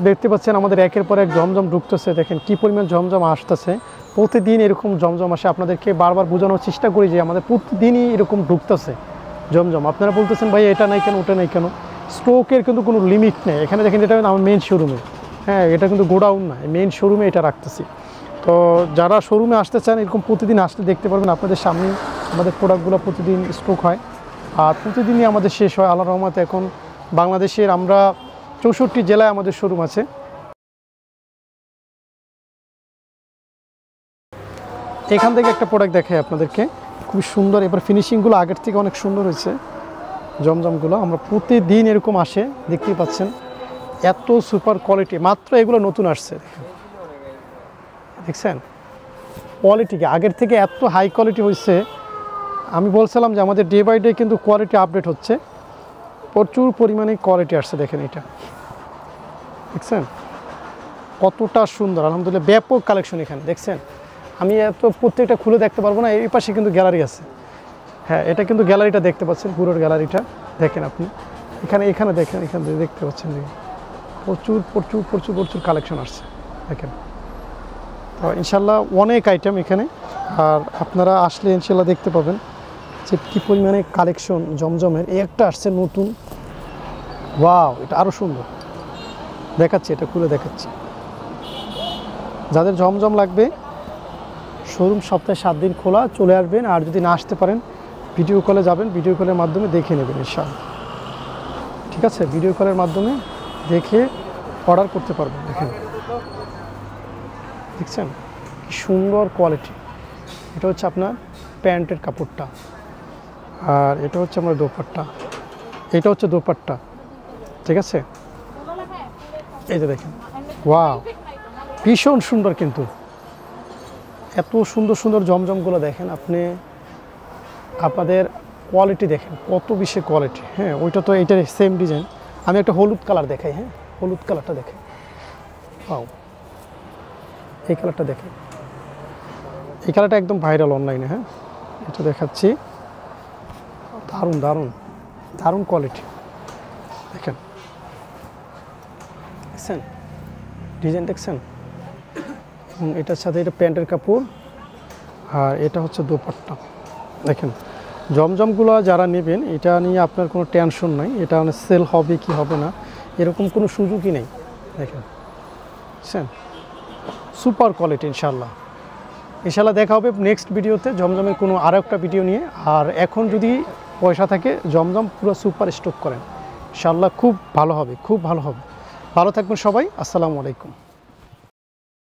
দেখতে পাচ্ছেন আমাদের একের পর এক জমজম ঢুকতেছে, দেখেন কি পরিমাণ জমজম আসতেছে। প্রতিদিন এরকম জমজম আসে, আপনাদেরকে বারবার বোঝানোর চেষ্টা করি যে আমাদের প্রতিদিনই এরকম ঢুকতেছে জমজম। আপনারা বলতেছেন ভাই এটা নাই কেন ওটা নাই কেন, স্টকের কিন্তু কোনো লিমিট নেই। এখানে দেখেন এটা আমার মেন শোরুমে, হ্যাঁ এটা কিন্তু গোডাউন না, মেন শোরুমে এটা রাখতেছি। তো যারা শোরুমে আসতে চান এরকম প্রতিদিন আসলে দেখতে পারবেন, আপনাদের সামনে আমাদের প্রোডাক্টগুলো প্রতিদিন স্টক হয় আর প্রতিদিনই আমাদের শেষ হয় আল্লাহর রহমতে। এখন বাংলাদেশের আমরা 64 জেলায় আমাদের শোরুম আছে। এখান থেকে একটা প্রোডাক্ট দেখাই আপনাদেরকে, খুবই সুন্দর। এবার ফিনিশিংগুলো আগের থেকে অনেক সুন্দর হয়েছে জমজমগুলো। আমরা প্রতিদিন এরকম আসে, দেখতেই পাচ্ছেন এত সুপার কোয়ালিটি। মাত্র এগুলো নতুন আসছে, দেখছেন কোয়ালিটিকে আগের থেকে এত হাই কোয়ালিটি হয়েছে। আমি বলছিলাম যে আমাদের ডে বাই ডে কিন্তু কোয়ালিটি আপডেট হচ্ছে, প্রচুর পরিমাণে কোয়ালিটি আসছে। দেখেন এটা দেখছেন কতটা সুন্দর, আলহামদুলিল্লাহ ব্যাপক কালেকশন এখানে দেখছেন। আমি এত প্রত্যেকটা খুলে দেখতে পারবো না, এই পাশে কিন্তু গ্যালারি আছে। হ্যাঁ এটা কিন্তু গ্যালারিটা দেখতে পাচ্ছেন, পুরোর গ্যালারিটা দেখেন আপনি। এখানে দেখেন, এখানে দেখতে পাচ্ছেন প্রচুর প্রচুর প্রচুর প্রচুর কালেকশন আসছে দেখেন। তো ইনশাল্লাহ অনেক আইটেম এখানে, আর আপনারা আসলে ইনশাল্লাহ দেখতে পাবেন যে কী পরিমাণে কালেকশন জমজমের। এই একটা আসছে নতুন, ওয়াও এটা আরও সুন্দর, দেখাচ্ছি এটা খুলে দেখাচ্ছি। যাদের জমজম লাগবে শোরুম সপ্তাহে 7 দিন খোলা, চলে আসবেন। আর যদি না আসতে পারেন ভিডিও কলে যাবেন, ভিডিও কলের মাধ্যমে দেখে নেবেন ইনশাআল্লাহ, ঠিক আছে। ভিডিও কলের মাধ্যমে দেখে অর্ডার করতে পারবেন। দেখেন দেখছেন কি সুন্দর কোয়ালিটি। এটা হচ্ছে আপনার প্যান্টের কাপড়টা, আর এটা হচ্ছে আমার দোপাট্টা, এটা হচ্ছে দোপাট্টা, ঠিক আছে। এই যে দেখেন ওয়াও ভীষণ সুন্দর, কিন্তু এত সুন্দর সুন্দর জমজমগুলো দেখেন আপনি, আপনাদের কোয়ালিটি দেখেন কত বেশি কোয়ালিটি। হ্যাঁ ওইটা তো এইটার সেম ডিজাইন। আমি একটা হলুদ কালার দেখাই, হ্যাঁ হলুদ কালারটা দেখাই, ওয়াও এই কালারটা দেখেন, এই কালারটা একদম ভাইরাল অনলাইনে। হ্যাঁ এটা দেখাচ্ছি, দারুণ দারুণ দারুণ কোয়ালিটি দেখেন, দেখছেন ডিজাইন দেখছেন। এবং এটার সাথে এটা প্যান্টের কাপড়, আর এটা হচ্ছে দোপাট্টা। দেখেন জমজমগুলো যারা নেবেন এটা নিয়ে আপনার কোনো টেনশন নাই, এটা মানে সেল হবে কি হবে না এরকম কোনো সুযোগই নেই। দেখেন বুঝছেন, সুপার কোয়ালিটি। ইনশাল্লাহ ইনশাল্লাহ দেখা হবে নেক্সট ভিডিওতে জমজমের কোনো আরও একটা ভিডিও নিয়ে। আর এখন যদি পয়সা থাকে জমজম পুরো সুপার স্টক করেন, ইনশাল্লাহ খুব ভালো হবে, খুব ভালো হবে। ভালো থাকবেন সবাই, আসসালামু আলাইকুম।